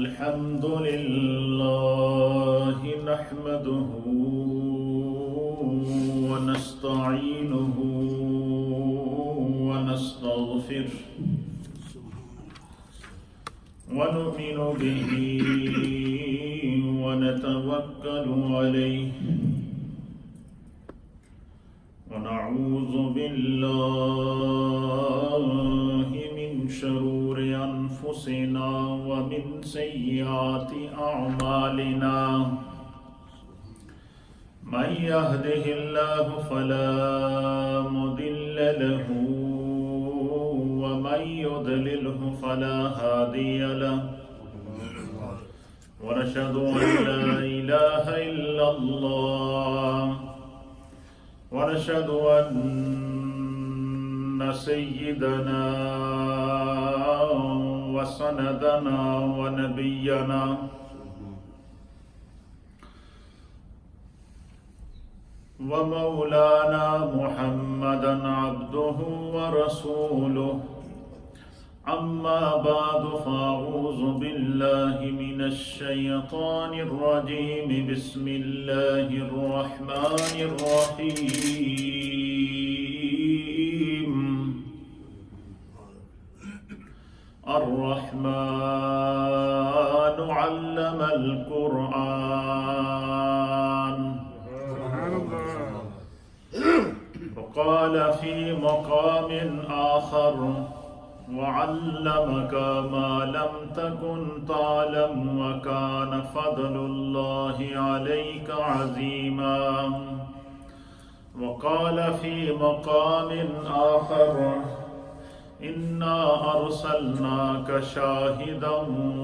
الحمد لله نحمده ونستعينه ونستغفره ونؤمن به ونتوكل عليه ونعوذ بالله من شرور أنفسنا ومن سيئات أعمالنا من يهده الله فلا مضل له ومن يضلله فلا هادي له ونشهد أن لا إله إلا الله ونشهد أن سيدنا وسندنا ونبينا ومولانا محمدا عبده ورسوله أما بعد فأعوذ بالله من الشيطان الرجيم بسم الله الرحمن الرحيم الرحمن علم القرآن وقال في مقام آخر وعلمك ما لم تكن تعلم وكان فضل الله عليك عظيما وقال في مقام آخر إنا أرسلناك شاهدا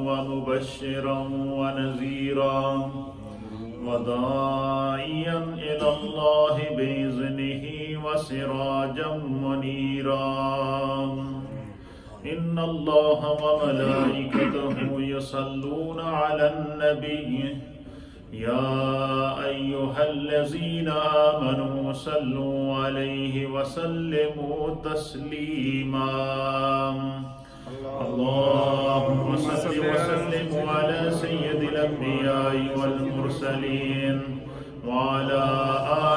ومبشرا ونذيرا وداعيا إلى الله بإذنه وسراجا منيرا إن الله وملائكته يصلون على النبي يا أيها الذين آمنوا صلوا عليه وسلموا تسليما اللهم صل وسلم على سيد الأنبياء والمرسلين وعلى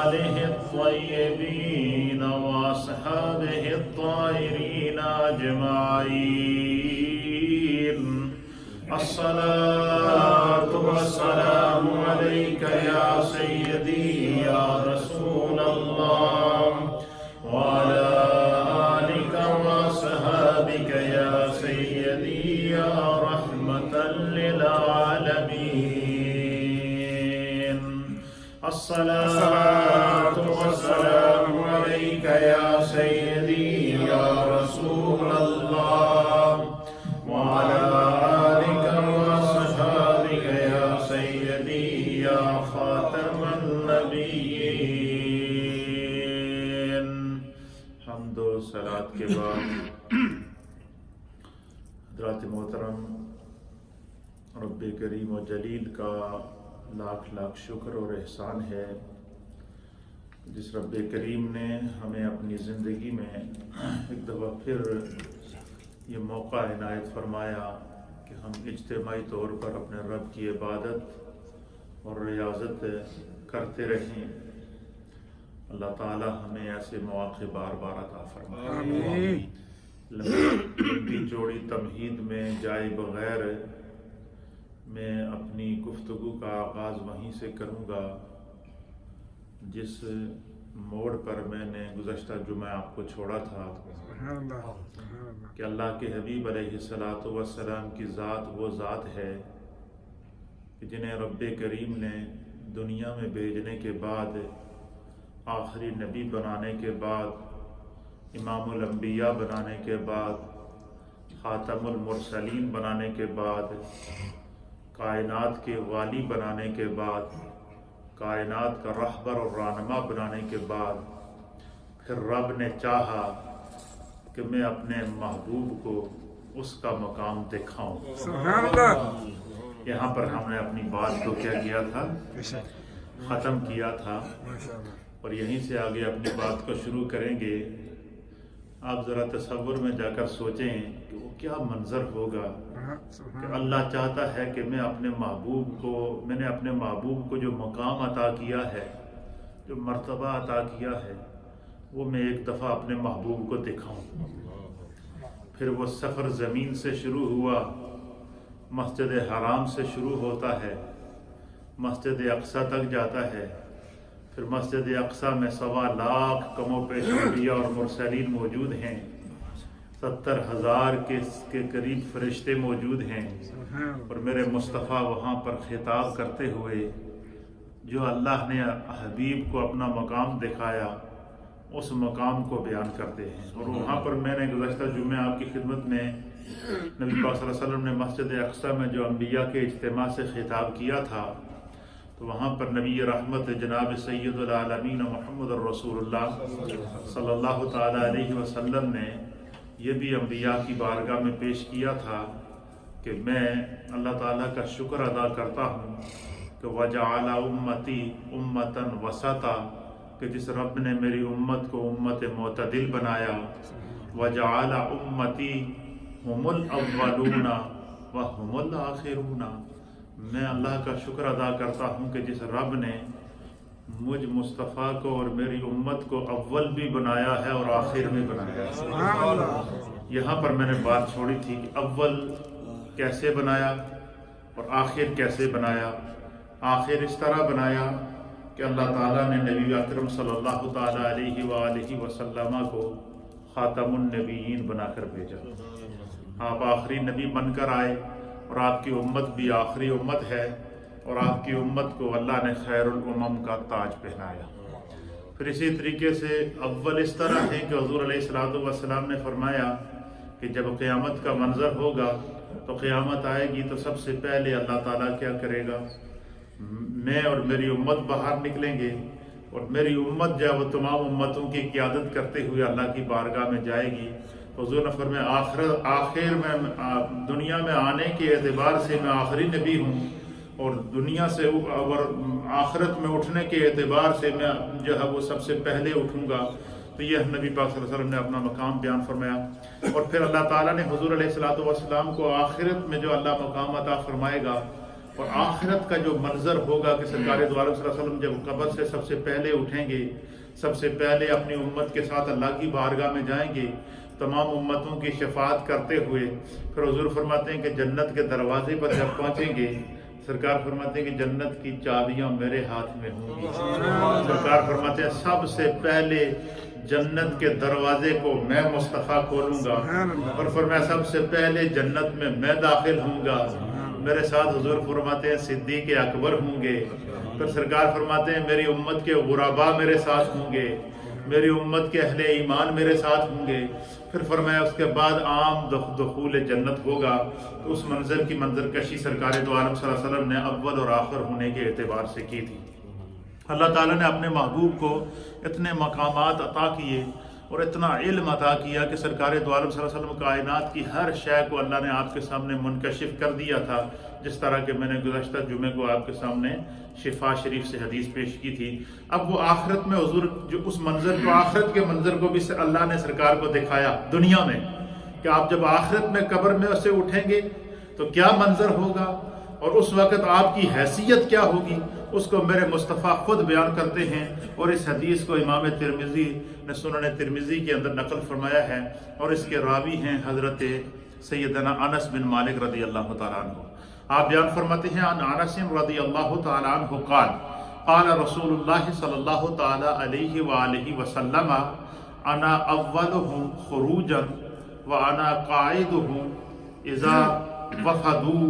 آله الطيبين وأصحابه الطاهرين أجمعين الصلاة والسلام عليك يا سيدي يا رسول الله وعلى آلك وأصحابك يا سيدي يا رحمة للعالمين الصلاة والسلام عليك يا سيدي يا رسول الله وعلى آلك وصحابك يا سيدي يا خاتم النبيين حمد و صلاة کے بعد حضرات محترم رب کریم و جلیل کا لاکھ لاکھ شکر اور احسان ہے جس رب کریم نے ہمیں اپنی زندگی میں ایک دفعہ پھر یہ موقع عنایت فرمایا کہ ہم اجتماعی طور پر اپنے رب کی عبادت اور ریاضت کرتے رہیں اللہ تعالی ہمیں ایسے مواقع بار بار عطا فرمائے لمبی چوڑی تمہید میں جائے بغیر میں اپنی گفتگو کا آغاز وہیں سے کروں گا جس موڑ پر میں نے گزشتہ جمعہ آپ کو چھوڑا تھا کہ اللہ کے حبیب علیہ الصلاۃ والسلام کی ذات وہ ذات ہے کہ جنہیں رب کریم نے دنیا میں بھیجنے کے بعد آخری نبی بنانے کے بعد امام الانبیاء بنانے کے بعد خاتم المرسلین بنانے کے بعد کائنات کے والی بنانے کے بعد کائنات کا رہبر اور رہنما بنانے کے بعد پھر رب نے چاہا کہ میں اپنے محبوب کو اس کا مقام دکھاؤں. سبحان اللہ. یہاں پر ہم نے اپنی بات کو کیا کیا تھا، ختم کیا تھا، اور یہیں سے آگے اپنی بات کو شروع کریں گے. آپ ذرا تصور میں جا کر سوچیں کہ وہ کیا منظر ہوگا کہ اللہ چاہتا ہے کہ میں نے اپنے محبوب کو جو مقام عطا کیا ہے، جو مرتبہ عطا کیا ہے، وہ میں ایک دفعہ اپنے محبوب کو دکھاؤں۔ پھر وہ سفر زمین سے شروع ہوا، مسجد حرام سے شروع ہوتا ہے، مسجد اقصی تک جاتا ہے، پھر مسجد اقصی میں 1.25 لاکھ کم و بیش انبیاء اور مرسلین موجود ہیں، 70,000 کے قریب فرشتے موجود ہیں، اور میرے مصطفیٰ وہاں پر خطاب کرتے ہوئے جو اللہ نے حبیب کو اپنا مقام دکھایا اس مقام کو بیان کرتے ہیں۔ اور وہاں پر میں نے گزشتہ جمعہ آپ کی خدمت میں نبی پاک صلی اللہ علیہ وسلم نے مسجد اقصی میں جو انبیاء کے اجتماع سے خطاب کیا تھا، تو وہاں پر نبی رحمت جناب سید العالمین محمد الرسول اللہ صلی اللہ تعالیٰ علیہ وسلم نے یہ بھی انبیاء کی بارگاہ میں پیش کیا تھا کہ میں اللہ تعالیٰ کا شکر ادا کرتا ہوں کہ وجعل امتی امتاً وسطا، کہ جس رب نے میری امت کو امت معتدل بنایا، وجعل امتی ہم الاولون وہم الآخرون، میں اللہ کا شکر ادا کرتا ہوں کہ جس رب نے مجھ مصطفیٰ کو اور میری امت کو اول بھی بنایا ہے اور آخر بھی بنایا ہے۔ یہاں پر میں نے بات چھوڑی تھی کہ اول کیسے بنایا اور آخر کیسے بنایا۔ آخر اس طرح بنایا کہ اللہ تعالیٰ نے نبی اکرم صلی اللہ تعالیٰ علیہ وآلہ وسلم کو خاتم النبیین بنا کر بھیجا۔ آپ آخری نبی بن کر آئے اور آپ کی امت بھی آخری امت ہے، اور آپ کی امت کو اللہ نے خیر الامم کا تاج پہنایا۔ پھر اسی طریقے سے اول اس طرح ہے کہ حضور علیہ السلام نے فرمایا کہ جب قیامت کا منظر ہوگا تو قیامت آئے گی تو سب سے پہلے اللہ تعالیٰ کیا کرے گا، میں اور میری امت باہر نکلیں گے، اور میری امت جو ہے وہ تمام امتوں کی قیادت کرتے ہوئے اللہ کی بارگاہ میں جائے گی۔ حضور نے فرمایا آخر میں دنیا میں آنے کے اعتبار سے میں آخری نبی ہوں، اور دنیا سے اور آخرت میں اٹھنے کے اعتبار سے میں جو ہے وہ سب سے پہلے اٹھوں گا۔ تو یہ نبی پاک صلی اللہ علیہ وسلم نے اپنا مقام بیان فرمایا۔ اور پھر اللہ تعالیٰ نے حضور علیہ السلام کو آخرت میں جو اللہ مقام عطا فرمائے گا، اور آخرت کا جو منظر ہوگا کہ سرکار دو عالم صلی اللہ علیہ وسلم جب قبر سے سب سے پہلے اٹھیں گے، سب سے پہلے اپنی امت کے ساتھ اللہ کی بارگاہ میں جائیں گے، تمام امتوں کی شفاعت کرتے ہوئے، پھر حضور فرماتے ہیں کہ جنت کے دروازے پر جب پہنچیں گے، سرکار فرماتے ہیں کہ جنت کی چابیاں میرے ہاتھ میں ہوں گی۔ سرکار فرماتے ہیں سب سے پہلے جنت کے دروازے کو میں مصطفیٰ کھولوں گا، اور فرمایا سب سے پہلے جنت میں داخل ہوں گا، میرے ساتھ حضور فرماتے ہیں صدیق اکبر ہوں گے۔ پھر سرکار فرماتے ہیں میری امت کے غرباء میرے ساتھ ہوں گے، میری امت کے اہل ایمان میرے ساتھ ہوں گے۔ پھر فرمایا اس کے بعد عام دخول جنت ہوگا۔ تو اس منظر کی منظر کشی سرکار دو عالم صلی اللہ علیہ وسلم نے اول اور آخر ہونے کے اعتبار سے کی تھی۔ اللہ تعالیٰ نے اپنے محبوب کو اتنے مقامات عطا کیے اور اتنا علم عطا کیا کہ سرکار دو عالم صلی اللہ علیہ وسلم کائنات کی ہر شے کو اللہ نے آپ کے سامنے منکشف کر دیا تھا، جس طرح کہ میں نے گزشتہ جمعے کو آپ کے سامنے شفا شریف سے حدیث پیش کی تھی۔ اب وہ آخرت میں حضور جو اس منظر کو، آخرت کے منظر کو بھی اللہ نے سرکار کو دکھایا دنیا میں، کہ آپ جب آخرت میں قبر میں سے اٹھیں گے تو کیا منظر ہوگا، اور اس وقت آپ کی حیثیت کیا ہوگی، اس کو میرے مصطفیٰ خود بیان کرتے ہیں۔ اور اس حدیث کو امام ترمذی نے سنن ترمذی کے اندر نقل فرمایا ہے، اور اس کے راوی ہیں حضرت سیدنا انس بن مالک رضی اللہ تعالیٰ عنہ۔ آپ بیان فرماتے ہیں عن انس رضی اللہ تعالیٰ عنہ قال قال رسول اللہ صلی اللہ تعالیٰ علیہ وآلہ وسلم انا اولهم خروجا وانا قائدهم اذا وفدوا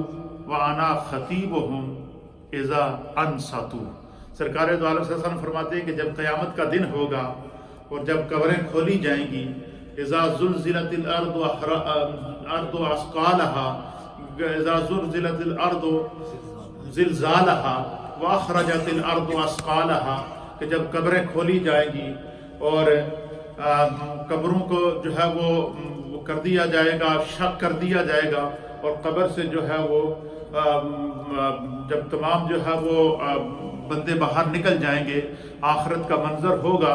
وانا خطیبهم اذا انصتوا۔ سرکار دو عالم صلی اللہ علیہ وسلم فرماتے ہیں کہ جب قیامت کا دن ہوگا اور جب قبریں کھولی جائیں گی، اذا زلزلت الارض اثقالها، اذا زلزلت الارض زلزالها واخرجت الارض اثقالها، کہ جب قبریں کھولی جائیں گی اور قبروں کو جو ہے وہ کر دیا جائے گا، شق کر دیا جائے گا، اور قبر سے جو ہے وہ جب تمام جو ہے وہ بندے باہر نکل جائیں گے، آخرت کا منظر ہوگا،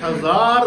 1000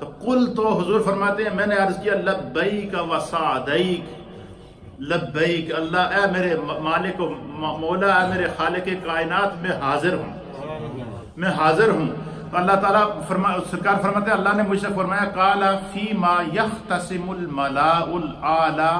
تو قل تو حضور فرماتے ہیں میں نے عرض کیا لبیک و سعدیک، لبیک اللہ اے میرے مالک و مولا، اے میرے خالق کائنات، میں حاضر ہوں، میں حاضر ہوں۔ تو اللہ تعالیٰ سرکار فرماتے ہیں اللہ نے مجھ سے فرمایا قال فیما یختصم الملاء الاعلی،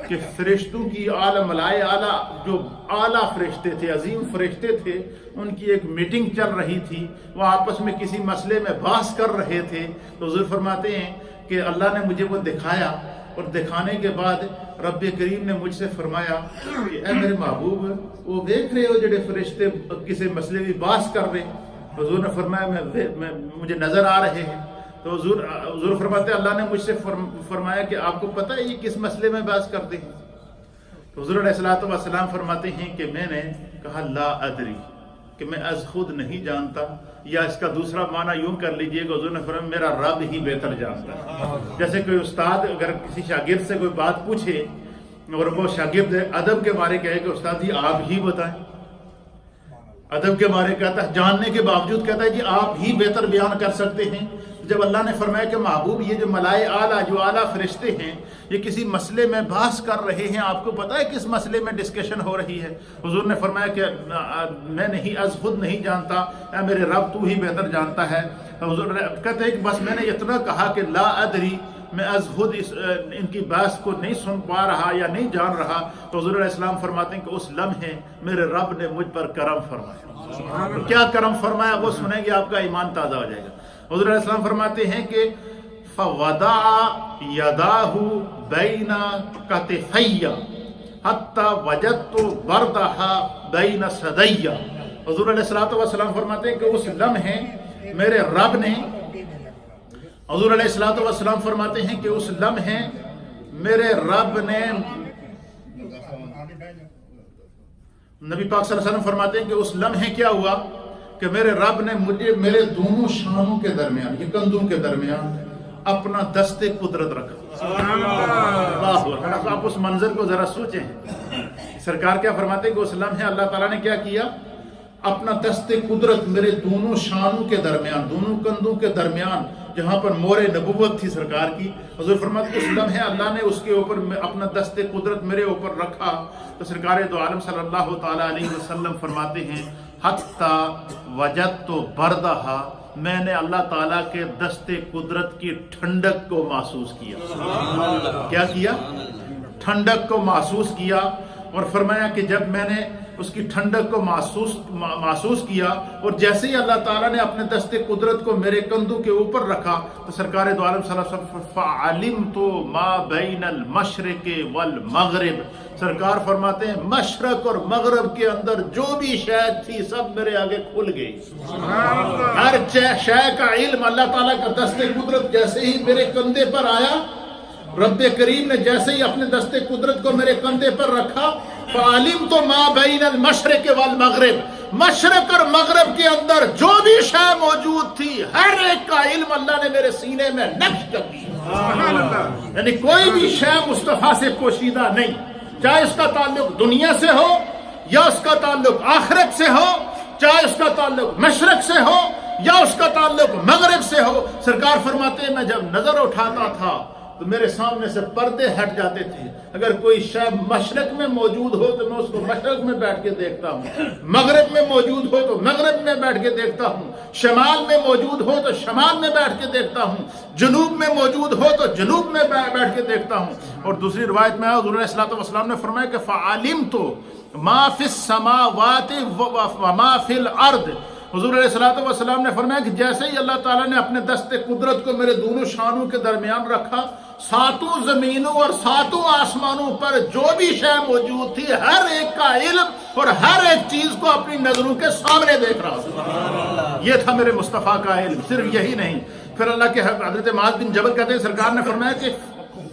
کہ فرشتوں کی اعلی ملائے اعلی جو اعلیٰ فرشتے تھے، عظیم فرشتے تھے، ان کی ایک میٹنگ چل رہی تھی، وہ آپس میں کسی مسئلے میں بحث کر رہے تھے۔ تو حضور فرماتے ہیں کہ اللہ نے مجھے وہ دکھایا، اور دکھانے کے بعد رب کریم نے مجھ سے فرمایا کہ اے میرے محبوب، وہ دیکھ رہے ہو جڑے فرشتے کسی مسئلے میں بحث کر رہے؟ حضور نے فرمایا مجھے نظر آ رہے ہیں۔ تو حضور فرماتے ہیں اللہ نے مجھ سے فرمایا کہ آپ کو پتہ ہے یہ کس مسئلے میں بحث کرتے ہیں؟ تو حضور علیہ الصلوۃ والسلام فرماتے ہیں کہ میں نے کہا لا ادری، کہ میں از خود نہیں جانتا، یا اس کا دوسرا معنی یوں کر لیجئے کہ حضور نے فرمایا میرا رب ہی بہتر جانتا ہے۔ جیسے کوئی استاد اگر کسی شاگرد سے کوئی بات پوچھے اور وہ شاگرد ادب کے بارے کہے کہ استاد جی آپ ہی بتائیں، ادب کے بارے کہتا ہے، جاننے کے باوجود کہتا ہے جی آپ ہی بہتر بیان کر سکتے ہیں۔ جب اللہ نے فرمایا کہ محبوب یہ جو ملائے اعلیٰ جو اعلیٰ فرشتے ہیں یہ کسی مسئلے میں بحث کر رہے ہیں، آپ کو پتہ ہے کس مسئلے میں ڈسکشن ہو رہی ہے؟ حضور نے فرمایا کہ میں نہیں، از خود نہیں جانتا، اے میرے رب تو ہی بہتر جانتا ہے۔ حضور کہتے ہیں کہ بس میں نے اتنا کہا کہ لا ادری، میں از خود ان کی بحث کو نہیں سن پا رہا یا نہیں جان رہا، تو حضور علیہ السلام فرماتے ہیں کہ اس لمحے میرے رب نے مجھ پر کرم فرمایا۔ کیا کرم فرمایا وہ سنیں گے آپ کا ایمان تازہ ہو جائے گا۔ حضور علیہ السلام فرماتے ہیں کہ فَوَضَعَ يَدَاهُ بَيْنَ كَتِفَيَّ حَتَّى وَجَدْتُ بَرْدَهَا بَيْنَ ثَدَيَّ۔ حضور علیہ السلام فرماتے ہیں کہ اس لمحے میرے رب نے، حضور علیہ السلام فرماتے ہیں کہ اس لمحے میرے رب نے، نبی پاک صلی اللہ علیہ وسلم فرماتے ہیں کہ اس لمحے کیا ہوا کہ میرے رب نے مجھے میرے دونوں شانوں کے درمیان، یہ کندھوں کے درمیان اپنا دست قدرت رکھا۔ اللہ، آپ اس منظر کو ذرا سوچیں۔ سرکار کیا فرماتے ہیں کہ اس لمحے اللہ تعالیٰ نے کیا کیا؟ اپنا دست قدرت میرے دونوں شانوں کے درمیان، دونوں کندھوں کے درمیان، جہاں پر مور نبوت تھی سرکار کی، حضور فرماتے ہیں اس لمحے اللہ نے اس کے اوپر اپنا دست قدرت میرے اوپر رکھا۔ تو سرکار دو عالم صلی اللہ تعالیٰ علیہ وسلم فرماتے ہیں حتی وجدت بردہا، میں نے اللہ تعالیٰ کے دست قدرت کی ٹھنڈک کو محسوس کیا۔ کیا کیا؟ ٹھنڈک کو محسوس کیا۔ اور فرمایا کہ جب میں نے اس کی ٹھنڈک کو محسوس کیا اور جیسے ہی اللہ تعالیٰ نے اپنے دست قدرت کو میرے کندھوں کے اوپر رکھا تو سرکار دو عالم صلی اللہ علیہ وسلم فعلمت ما بین المشرق والمغرب، سرکار فرماتے ہیں مشرق اور مغرب کے اندر جو بھی شے تھی سب میرے آگے کھل گئی۔ ہر شے کا علم اللہ تعالیٰ کا دست قدرت جیسے ہی میرے کندھے پر آیا، رب کریم نے جیسے ہی اپنے دست قدرت کو میرے کندھے پر رکھا، فعلمت ما بین المشرق والمغرب، مشرق اور مغرب کے اندر جو بھی شے موجود تھی ہر ایک کا علم اللہ نے میرے سینے میں نقش کر دیا۔ یعنی کوئی بھی شے مصطفیٰ سے پوشیدہ نہیں، چاہے اس کا تعلق دنیا سے ہو یا اس کا تعلق آخرت سے ہو، چاہے اس کا تعلق مشرق سے ہو یا اس کا تعلق مغرب سے ہو۔ سرکار فرماتے ہیں میں جب نظر اٹھاتا تھا تو میرے سامنے سے پردے ہٹ جاتے تھے۔ اگر کوئی شے مشرق میں موجود ہو تو میں اس کو مشرق میں بیٹھ کے دیکھتا ہوں، مغرب میں موجود ہو تو مغرب میں بیٹھ کے دیکھتا ہوں، شمال میں موجود ہو تو شمال میں بیٹھ کے دیکھتا ہوں، جنوب میں موجود ہو تو جنوب میں بیٹھ کے دیکھتا ہوں۔ اور دوسری روایت میں حضور علیہ السلام نے فرمایا کہ فعلمت ما فی السماوات وما فی الارض، حضور علیہ السلام نے فرمایا کہ جیسے ہی اللہ تعالیٰ نے اپنے دست قدرت کو میرے دونوں شانوں کے درمیان رکھا، ساتوں زمینوں اور ساتوں آسمانوں پر جو بھی شے موجود تھی ہر ایک کا علم اور ہر ایک چیز کو اپنی نظروں کے سامنے دیکھ رہا تھا۔ یہ تھا میرے مصطفیٰ کا علم۔ صرف یہی نہیں، پھر اللہ کے حضرت معاذ بن جبل کہتے ہیں سرکار نے فرمایا کہ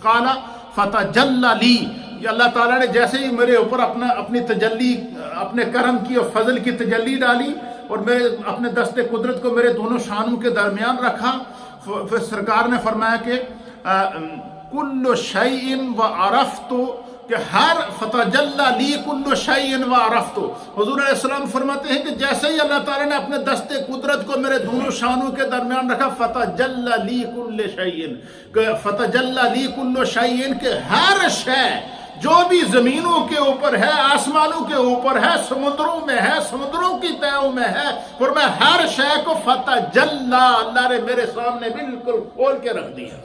قال فتجلی لی، کہ اللہ تعالیٰ نے جیسے ہی میرے اوپر اپنی تجلی، اپنے کرم کی اور فضل کی تجلی ڈالی اور میرے اپنے دست قدرت کو میرے دونوں شانوں کے درمیان رکھا، پھر سرکار نے فرمایا کہ کل شیء وعرفت کہ ہر فتجلی لی کل شیء وعرفت، حضور علیہ السلام فرماتے ہیں کہ جیسے ہی اللہ تعالیٰ نے اپنے دست قدرت کو میرے دونوں شانوں کے درمیان رکھا، فتجلی لی کل شیء، فتجلی لی کل شیء، کہ ہر شے جو بھی زمینوں کے اوپر ہے، آسمانوں کے اوپر ہے، سمندروں میں ہے، سمندروں کی تہوں میں ہے، فرمایا ہر شے کو فتجلی، اللہ نے میرے سامنے بالکل کھول کے رکھ دیا،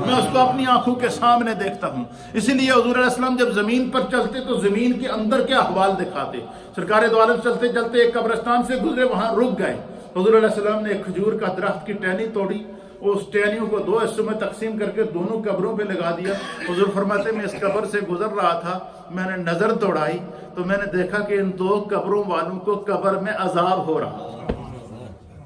میں اس کو اپنی آنکھوں کے سامنے دیکھتا ہوں۔ اسی لیے حضور علیہ السلام جب زمین پر چلتے تو زمین کے اندر کے احوال دکھاتے۔ سرکار دو عالم چلتے چلتے ایک قبرستان سے گزرے، وہاں رک گئے، حضور علیہ السلام نے ایک کھجور کا درخت کی ٹہنی توڑی، اس ٹہنیوں کو دو حصوں میں تقسیم کر کے دونوں قبروں پہ لگا دیا۔ حضور فرماتے میں اس قبر سے گزر رہا تھا، میں نے نظر دوڑائی تو میں نے دیکھا کہ ان دو قبروں والوں کو قبر میں عذاب ہو رہا۔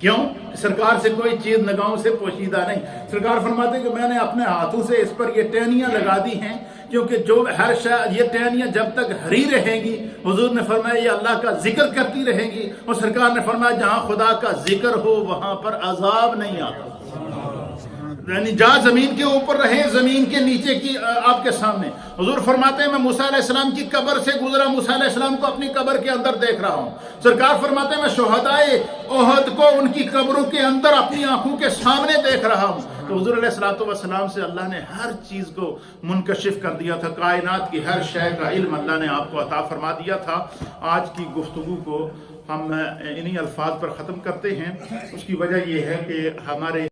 کیوں؟ سرکار سے کوئی چیز نگاہوں سے پوشیدہ نہیں۔ سرکار فرماتے کہ میں نے اپنے ہاتھوں سے اس پر یہ ٹہنیاں لگا دی ہیں، کیونکہ جو ہر یہ ٹہنیاں جب تک ہری رہیں گی، حضور نے فرمایا یہ اللہ کا ذکر کرتی رہیں گی، اور سرکار نے فرمایا جہاں خدا کا ذکر ہو وہاں پر عذاب نہیں آتا۔ یعنی جہاں زمین کے اوپر رہے، زمین کے نیچے کی آپ کے سامنے۔ حضور فرماتے ہیں میں موسیٰ علیہ السلام کی قبر سے گزرا، موسیٰ علیہ السلام کو اپنی قبر کے اندر دیکھ رہا ہوں۔ سرکار فرماتے ہیں میں شہدائے احد کو ان کی قبروں کے اندر اپنی آنکھوں کے سامنے دیکھ رہا ہوں۔ تو حضور علیہ السلام سے اللہ نے ہر چیز کو منکشف کر دیا تھا، کائنات کی ہر شے کا علم اللہ نے آپ کو عطا فرما دیا تھا۔ آج کی گفتگو کو ہم انہی الفاظ پر ختم کرتے ہیں۔ اس کی وجہ یہ ہے کہ ہمارے